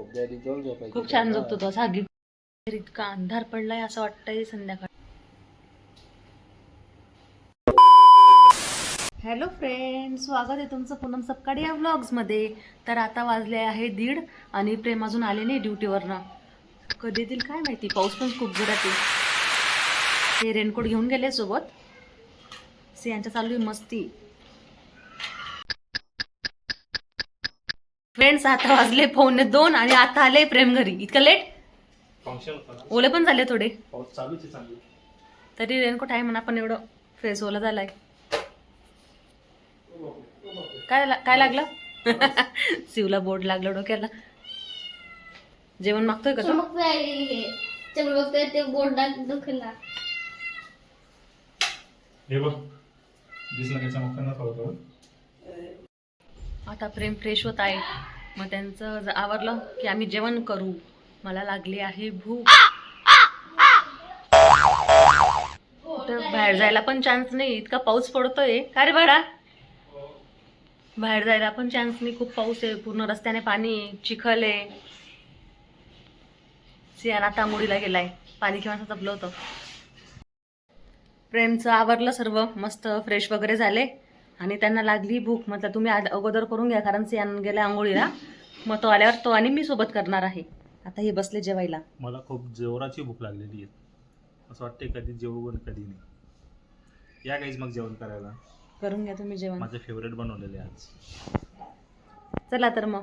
खूप छान झोपतो तो. सागी इतका अंधार पडलाय असं वाटतंय संध्याकाळ. हॅलो फ्रेंड्स, स्वागत आहे तुमचं पूनम सपकाळे या व्लॉग्समध्ये. तर आता वाजले आहे 1:30 आणि प्रेम अजून आले नाही ड्युटीवरनं. कधी येतील काय माहिती. पाऊस पण खूप जोरात आहे. ते रेनकोट घेऊन गेले सोबत. सियांच्या चालू आहे मस्ती. फ्रेंड्स, आता वाजले 1:45 आणि आता आले प्रेम घरी. इतकं लेट. ओले पण झाले थोडे. तरी रेनकोट आहे म्हणा, पण एवढं फेस ओला झालाय. काय लागलं? शिवला बोर्ड लागलं डोक्याला. जेवण मागतोय का? आता प्रेम फ्रेश होत आहे. मग त्यांचं आवरलं की आम्ही जेवण करू. मला लागली आहे भूक. कुठं बाहेर जायला पण चान्स नाही, इतका पाऊस पडतोय. का रे बाळा? बाहेर जायला पण चान्स नाही, खूप पाऊस आहे. पूर्ण रस्त्याने पाणी, चिखल आहे. सियान आता मुडीला गेलाय. पाणी किंवा तपलं होतं. प्रेमचं आवरलं सर्व, मस्त फ्रेश वगैरे झाले आणि त्यांना लागली भूक. म्हटलं तुम्ही अगोदर करून घ्या, कारण सियान गेला आंघोळीला. मग तो आल्यावर तो आणि मी सोबत करणार आहे. आता हे बसले जेवायला. मला खूप जोराची भूक लागलेली आहे. असं वाटते कधी जेवू आणि कधी नाही. या काहीच मग जेवण करायला. करून घ्या तुम्ही जेवण. माझं फेवरेट बनवलेले आज. चला तर मग.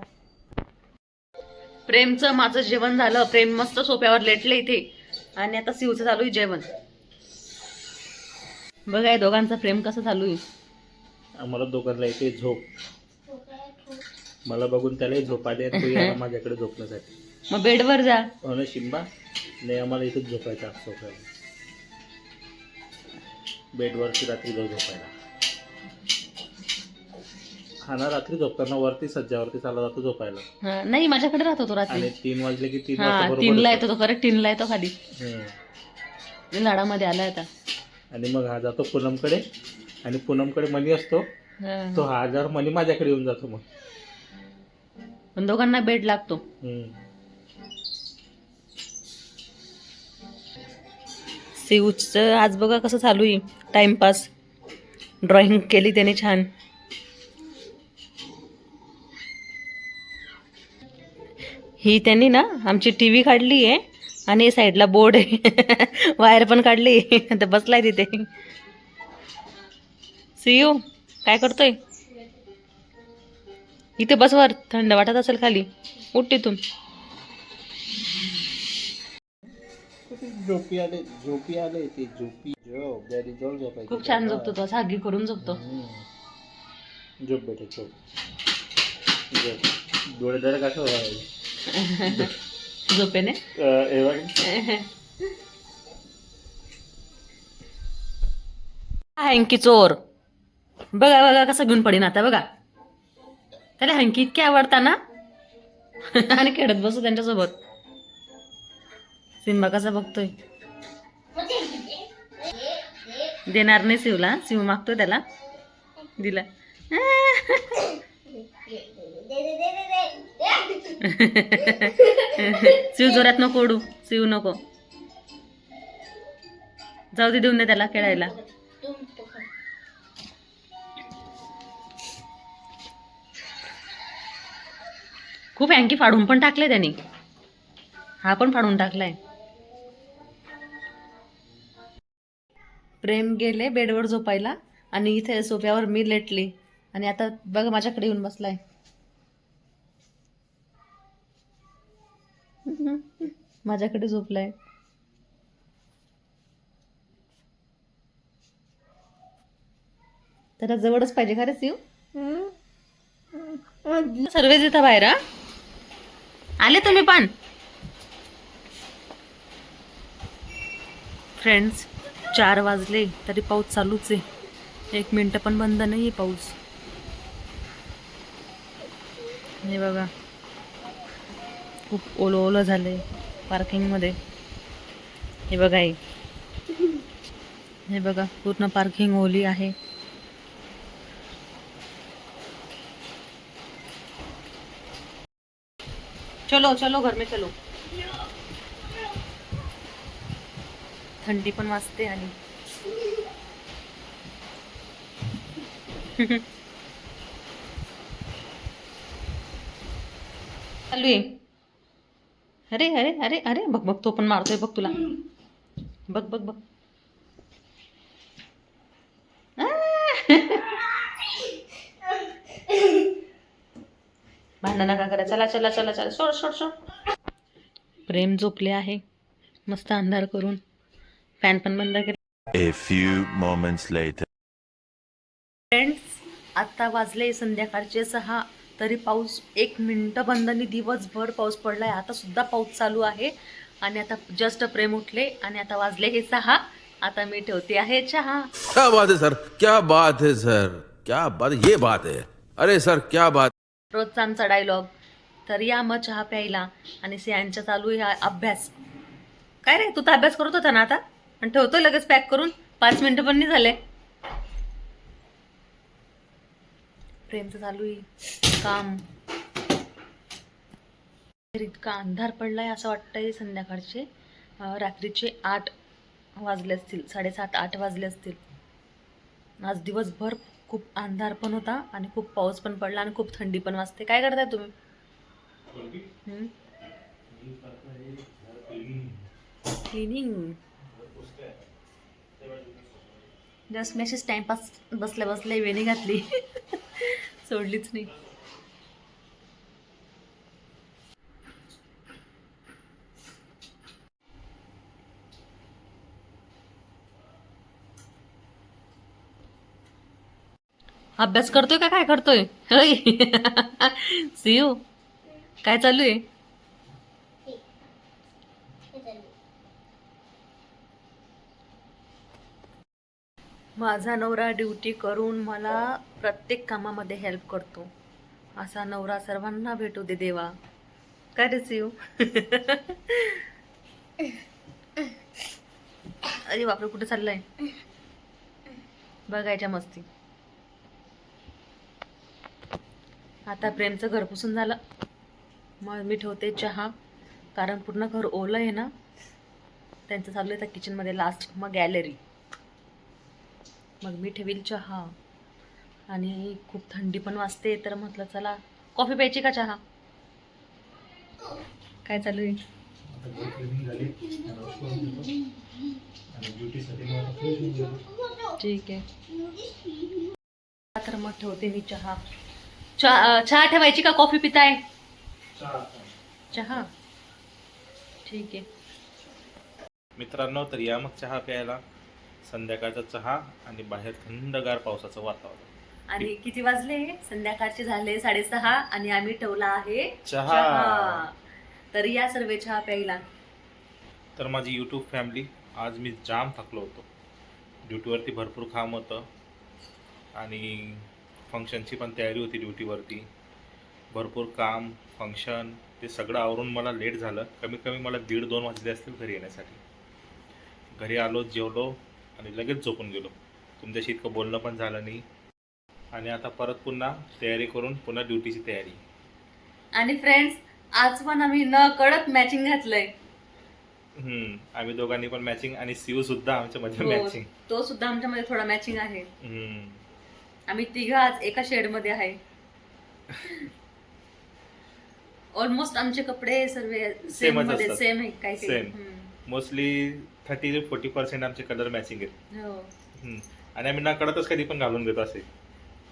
प्रेमचं माझं जेवण झालं. प्रेम मस्त सोफ्यावर लेटले इथे आणि आता शिवचं चालू आहे जेवण. बघा या दोघांचं प्रेम कसं चालू आहे. आम्हाला दोघांना इथे झोप. मला बघून त्यालाही झोप आली आणि तो याला माझ्याकडे झोपण्यासाठी. मग बेडवर जा. हो ना शिंबा. नाही, आम्हाला इथेच झोपायचं सोफ्यावर. बेडवरची रात्री जाऊ झोपायला. हा ना, रात्री झोपताना वरती सज्जावरती चालला जातो झोपायला. नाही, माझ्याकडे राहतो तो रात्री. आणि 3 वाजले की 3 3ला येतो तो. करेक्ट 3ला येतो खाली. लाडामध्ये आलाय आता. आणि मग हा जातो पूनमकडे आणि पूनमकडे मनी असतो. तो हा आजार मनी माझ्याकडे येऊन जातो. मग पण दोघांना बेड लागतो. शिवचं आज बघा कसं चालू आहे टाइमपास. ड्रॉइंग केली त्याने छान. ही त्यांनी ना आमची टीव्ही काढली आहे आणि साईडला बोर्ड आहे. वायर पण काढली. तर बसलाय तिथे. शिव काय करतोय? इथे बसवर, थंड वाटत असेल खाली. उठ तिथून. झोपी आले ते झोपी. झोपायचं. खूप छान झोपतो तो. सागी करून झोपतो. झोप बेटे झोप. डोळे डोळे कसं झोपेने. हँकी चोर. बघा बघा कसं घेऊन पडीन आता. बघा त्याला हँकी इतकी आवडता ना. आणि खेळत बसू त्यांच्यासोबत. सिम्बा कसा बघतोय. देणार नाही शिवला. शिव मागतोय त्याला. दिला. शिव जोरात नको ओढू. शिव नको. जाऊ दे, देऊन दे त्याला खेळायला. खूप हँकी फाडून पण टाकले त्यांनी. हा पण फाडून टाकलाय. प्रेम गेले बेडवर झोपायला आणि इथे सोफ्यावर मी लेटली. आणि आता बघा माझ्याकडे येऊन बसलाय. माझ्याकडे झोपलाय. त्याला जवळच पाहिजे खरंच येऊ. सर्वच इथं बाहेर. आले तुम्ही पण. फ्रेंड्स 4 वाजले तरी पाऊस चालूच आहे. 1 मिनिट पण बंद नाही पाऊस. हे बघा खूप ओलं ओलं झालंय पार्किंग मध्ये. हे बघा हे बघा पूर्ण पार्किंग ओली आहे. चलो चलो घर में चलो. थंडी पण वाजते आणि चालू आहे. अरे अरे अरे अरे बघ बघ तो पण मारतोय बघ तुला. बघ बघ बघ. भांडण नका करा. चला चला चला चला सोड सोड सोड. प्रेम झोपले आहे मस्त अंधार करून. फॅन पण बंद केला. A few moments later. Friends आता वाजले संध्याकाळचे 6 तरी पाऊस 1 मिनिट बंद नाही. दिवसभर पाऊस पडलाय. आता सुद्धा पाऊस चालू आहे आणि आता जस्ट प्रेम उठले आणि आता वाजले हे 6. आता मी ठेवते आहे चहा. क्या बात है सर, क्या बात है सर, क्या बात, ये बात है. अरे सर क्या बात. रोजचा आमचा डायलॉग. तर या मग चहा प्यायला आणि सियांचा चालू आहे अभ्यास. काय रे तू तर अभ्यास करत होता ना आता आणि ठेवतोय लगेच पॅक करून. 5 मिनिटं पण नाही झाले. प्रेमचं चालू आहे काम. इतका अंधार पडलाय असं वाटतंय संध्याकाळचे रात्रीचे 8 वाजले असतील. 7:30-8 वाजले असतील. आज दिवसभर खूप अंधार पण होता आणि खूप पाऊस पण पडला आणि खूप थंडी पण वाजते. काय करताय तुम्ही? क्लिनिंग. जस्ट मेसेज टाइमपास बसल्या बसल्या वेणी घातली. सोडलीच नाही. अभ्यास करतोय का काय करतोय? सियू काय चालू आहे? माझा नवरा ड्युटी करून मला प्रत्येक कामामध्ये हेल्प करतो. असा नवरा सर्वांना भेटू दे देवा. काय रे सियू? अरे बापरे कुठे चाललाय? बघायच्या मस्ती. आता प्रेमचं घर पुसून झालं. मग मी ठेवते चहा कारण पूर्ण घर ओलं आहे ना. त्यांचं चालू आहे त्या किचनमध्ये लास्ट. मग गॅलरी. मग मी ठेवील चहा आणि खूप थंडी पण वाजते तर म्हटलं चला कॉफी प्यायची का चहा? काय चालू आहे? ठीक आहे. तर मग ठेवते मी चहा. चहा ठेवायची का कॉफी पिताय? चहा. ठीक आहे मित्रांनो, तर या मग चहा प्यायला. संध्याकाळचा चहा आणि बाहेर थंडगार पावसाचं वातावरण. आणि किती वाजले? संध्याकाळचे झाले 6:30 आणि आम्ही ठेवला आहे चहा. तर या सर्व चहा प्यायला. तर माझी यूट्यूब फॅमिली, आज मी जाम थकलो होतो. ड्युटीवरती भरपूर काम होतं आणि फंक्शनची पण तयारी होती. ड्युटीवरती भरपूर काम, फंक्शन, ते सगळं आवरून मला लेट झालं. कमीत कमी मला 1:30-2 वाजले असतील घरी येण्यासाठी. घरी आलो, जेवलो आणि लगेच झोपून गेलो. तुमच्याशी इतकं बोलणं पण झालं नाही. आणि आता परत पुन्हा तयारी करून पुन्हा ड्युटीची तयारी. आणि फ्रेंड्स आज पण आम्ही न कळत मॅचिंग घातलंय. आम्ही दोघांनी पण मॅचिंग आणि सीयू सुद्धा आमच्यामध्ये मॅचिंग. तो सुद्धा आमच्यामध्ये थोडा मॅचिंग आहे. आम्ही तिघं आज एका शेड मध्ये आहे. ऑलमोस्ट आमचे कपडे सर्व सेम मध्ये सेम आहे. काय सेम. मोस्टली 30-40% आमचे कलर मॅचिंग आहेत. हो. आणि आम्ही ना कळतच कधी पण घालून घेतो असे,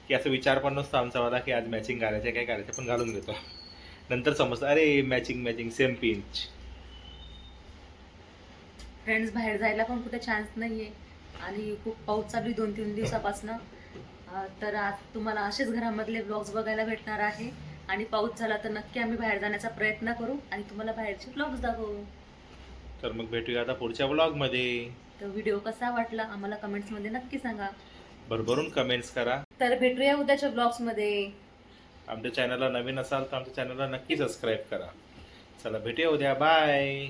की असं विचार पण नसतो आमचा वाला की आज मॅचिंग घालायचं काय करायचं, पण घालून घेतो. नंतर समजतं अरे matching matching same pinch. Friends बाहेर जायला पण कुठे चान्स नाहीये आणि खूप पाऊस चालू आहे 2-3 दिवसापासून. तर आज तुम्हाला असेच घरामधले व्लॉग्स बघायला भेटणार आहे. आणि पाऊस झाला तर नक्की आम्ही बाहेर जाण्याचा प्रयत्न करू आणि तुम्हाला बाहेरचे व्लॉग्स दाखवू. तर मग भेटूया आता पुढच्या व्लॉगमध्ये. तर व्हिडिओ कसा वाटला आम्हाला कमेंट्समध्ये नक्की सांगा. भरभरून कमेंट्स करा. तर भेटूया उद्याच्या व्लॉग्समध्ये. आमच्या चॅनलला नवीन असाल तर आमच्या चॅनलला नक्की सबस्क्राईब करा. चला भेटूया उद्या. बाय.